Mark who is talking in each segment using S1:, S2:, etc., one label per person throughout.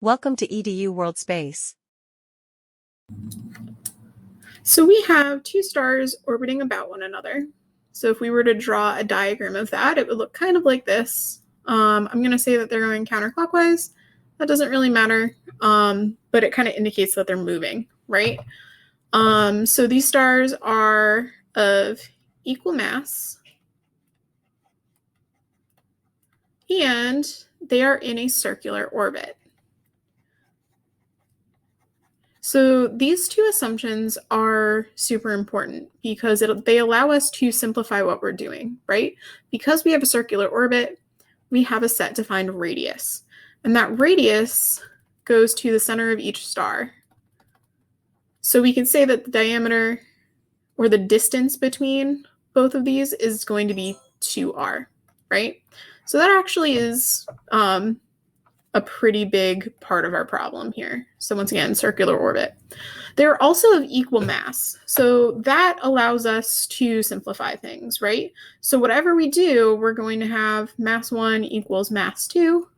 S1: Welcome to EDU World Space.
S2: So we have two stars orbiting about one another. So if we were to draw a diagram of that, it would look kind of like this. I'm going to say that they're going counterclockwise. That doesn't really matter, but it kind of indicates that they're moving, right? So these stars are of equal mass, and they are in a circular orbit. So these two assumptions are super important because they allow us to simplify what we're doing, right? Because we have a circular orbit, we have a set defined radius. And that radius goes to the center of each star. So we can say that the diameter or the distance between both of these is going to be 2r, right? So that actually is a pretty big part of our problem here. So once again, circular orbit. They're also of equal mass. So that allows us to simplify things, right? So whatever we do, we're going to have mass 1 equals mass 2.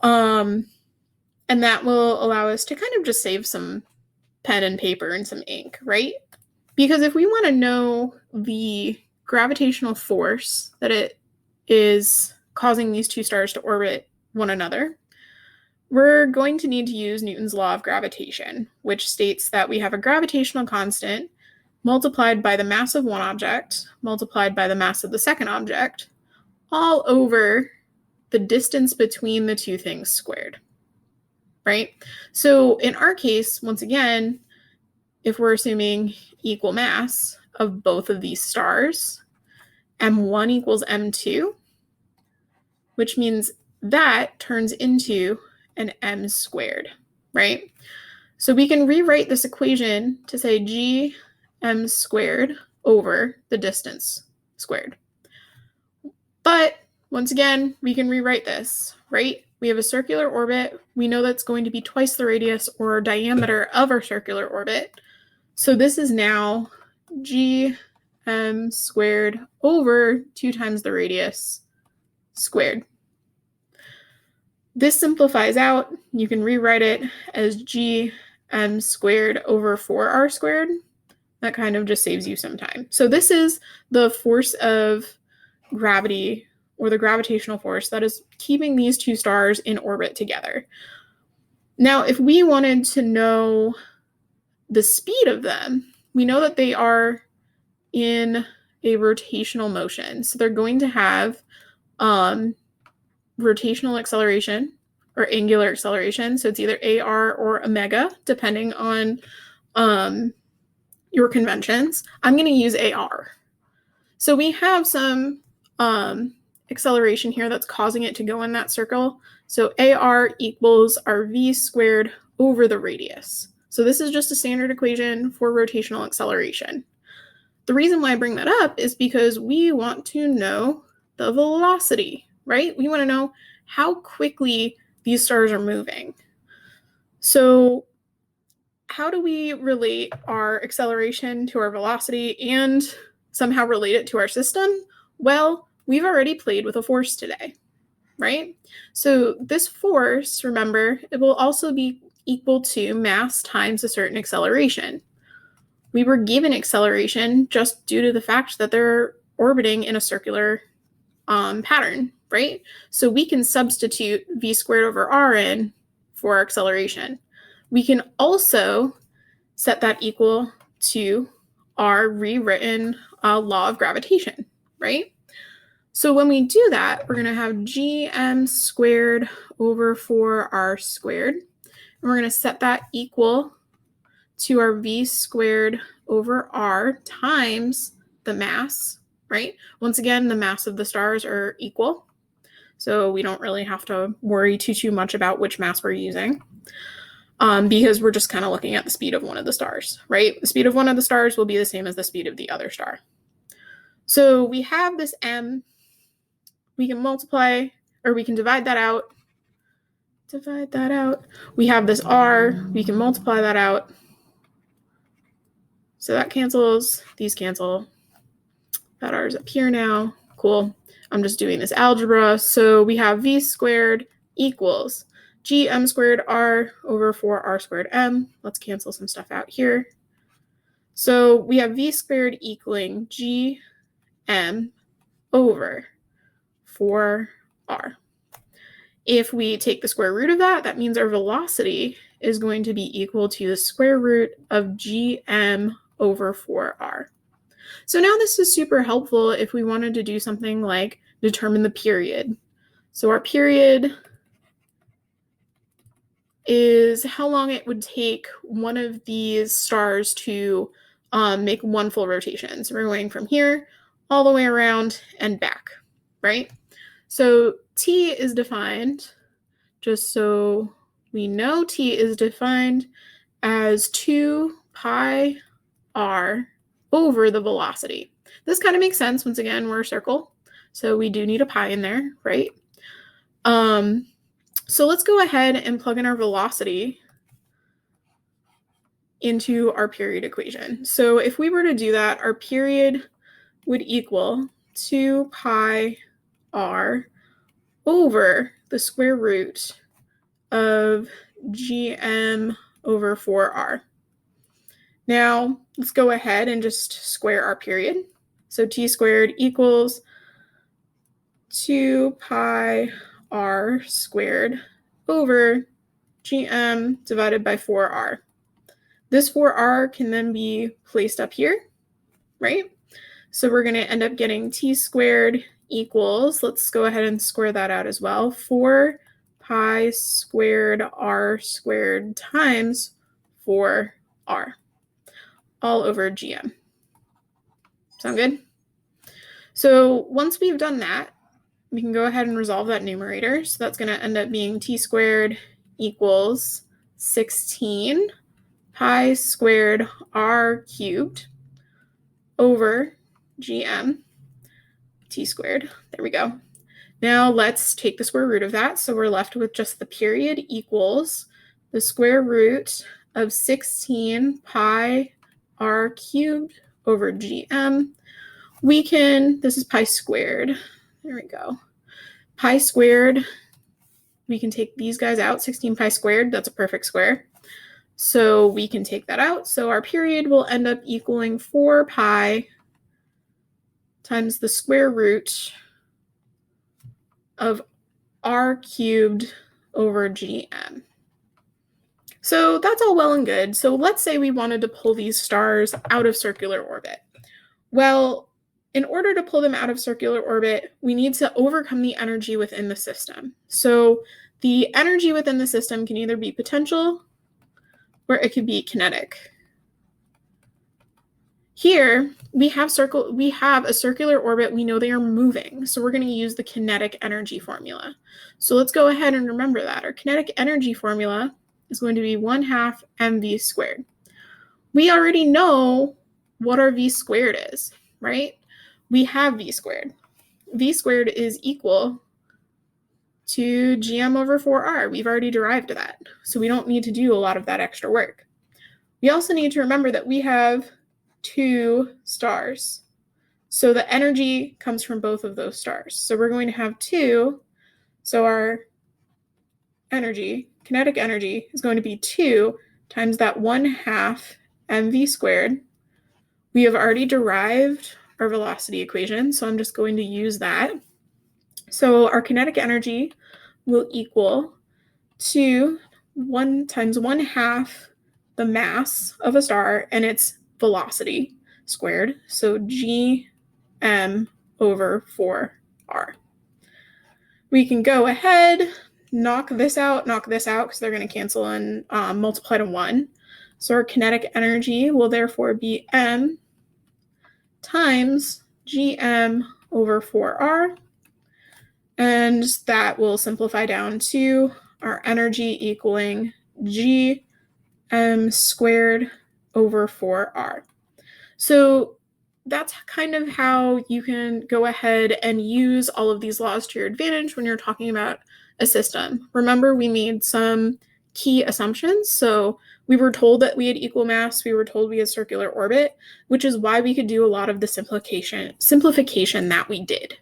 S2: And that will allow us to kind of just save some pen and paper and some ink, right? Because if we want to know the gravitational force that it is causing these two stars to orbit one another, we're going to need to use Newton's law of gravitation, which states that we have a gravitational constant multiplied by the mass of one object multiplied by the mass of the second object, all over the distance between the two things squared, right? So in our case, once again, if we're assuming equal mass of both of these stars, m1 equals m2, which means that turns into an m squared, right? So we can rewrite this equation to say g m squared over the distance squared. But once again, we can rewrite this, right? We have a circular orbit. We know that's going to be twice the radius or diameter of our circular orbit. So this is now g m squared over 2 times the radius squared. This simplifies out. You can rewrite it as g m squared over 4r squared. That kind of just saves you some time. So this is the force of gravity, or the gravitational force that is keeping these two stars in orbit together. Now, if we wanted to know the speed of them, we know that they are in a rotational motion. So they're going to have rotational acceleration or angular acceleration. So it's either AR or omega, depending on your conventions. I'm going to use AR. So we have some acceleration here that's causing it to go in that circle. So AR equals our v squared over the radius. So this is just a standard equation for rotational acceleration. The reason why I bring that up is because we want to know the velocity, right? We want to know how quickly these stars are moving. So how do we relate our acceleration to our velocity and somehow relate it to our system? Well, we've already played with a force today, right? So this force, remember, it will also be equal to mass times a certain acceleration. We were given acceleration just due to the fact that they're orbiting in a circular pattern, right? So we can substitute v squared over r in for our acceleration. We can also set that equal to our rewritten law of gravitation, right? So when we do that, we're going to have gm squared over 4r squared. And we're going to set that equal to our v squared over r times the mass, right? Once again, the mass of the stars are equal. So we don't really have to worry too much about which mass we're using. Because we're just kind of looking at the speed of one of the stars, right? The speed of one of the stars will be the same as the speed of the other star. So we have this m. We can multiply, or we can divide that out. We have this r. We can multiply that out. So that cancels. These cancel. That r is up here now. Cool. I'm just doing this algebra. So we have v squared equals gm squared r over 4r squared m. Let's cancel some stuff out here. So we have v squared equaling gm over 4r. If we take the square root of that, that means our velocity is going to be equal to the square root of gm over 4r. So now this is super helpful if we wanted to do something like determine the period. So our period is how long it would take one of these stars to make one full rotation. So we're going from here all the way around and back, right? So t is defined, just so we know, t is defined as 2 pi r over the velocity. This kind of makes sense. Once again, we're a circle, so we do need a pi in there, right? So let's go ahead and plug in our velocity into our period equation. So if we were to do that, our period would equal 2 pi r over the square root of gm over 4r. Now, let's go ahead and just square our period. So t squared equals 2 pi r squared over gm divided by 4r. This 4r can then be placed up here, right? So we're going to end up getting t squared equals, let's go ahead and square that out as well, 4 pi squared r squared times 4r, all over gm. Sound good? So once we've done that, we can go ahead and resolve that numerator. So that's going to end up being t squared equals 16 pi squared r cubed over gm t squared. There we go. Now let's take the square root of that. So we're left with just the period equals the square root of 16 pi r cubed over gm. We can, this is pi squared. There we go. Pi squared, we can take these guys out. 16 pi squared, that's a perfect square. So we can take that out. So our period will end up equaling 4 pi times the square root of r cubed over gm. So that's all well and good. So let's say we wanted to pull these stars out of circular orbit. Well, in order to pull them out of circular orbit, we need to overcome the energy within the system. So the energy within the system can either be potential or it could be kinetic. Here, we have a circular orbit. We know they are moving, so we're going to use the kinetic energy formula. So let's go ahead and remember that. Our kinetic energy formula is going to be 1/2 mv squared. We already know what our v squared is, right? We have v squared. V squared is equal to gm over 4r. We've already derived that, so we don't need to do a lot of that extra work. We also need to remember that we have 2 stars. So the energy comes from both of those stars. So we're going to have 2. So our energy, kinetic energy, is going to be 2 times that 1/2 mv squared. We have already derived our velocity equation, so I'm just going to use that. So our kinetic energy will equal to 1 times 1/2 the mass of a star and its velocity squared, so gm over 4r. We can go ahead, knock this out, because they're going to cancel and multiply to 1. So our kinetic energy will therefore be m times gm over 4r, and that will simplify down to our energy equaling gm squared over 4r. So that's kind of how you can go ahead and use all of these laws to your advantage when you're talking about a system. Remember, we made some key assumptions. So we were told that we had equal mass, we were told we had circular orbit, which is why we could do a lot of the simplification that we did.